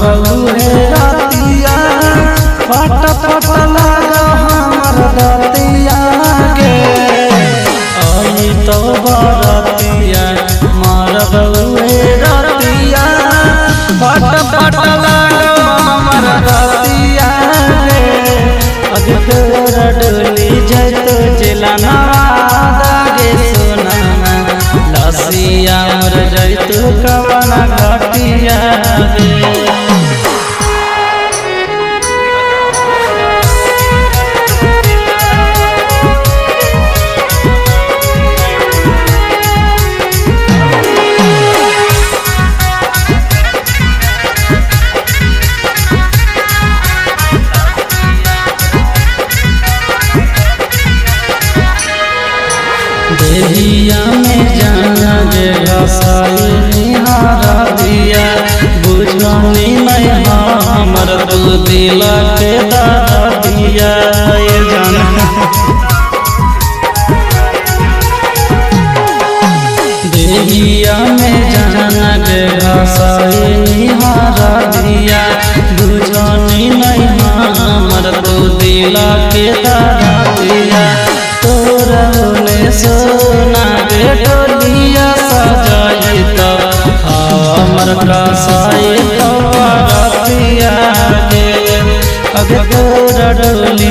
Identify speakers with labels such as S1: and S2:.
S1: बउहे रातिया पट पट लागा हमर दतिया गे आई तो बरतिया मार बउहे रातिया पट पट लागा हमर दतिया गे अग तोरा डोली जैतो जिला नवादा गे सोना लसिया मर जैतो कवना घटिया गे। देहिया में जाना जे घसाई निहारा दिया बुझनी नहीं हमर तू दिल के दादा दिया ये जाना देहिया में जाना जे घसाई निहारा दिया बुझनी नहीं हमर तू दिल के दादा दिया तोरा सोना गे डोलिया सजाई तो हमर कसाई तो रतिया गे अग तोरा डोली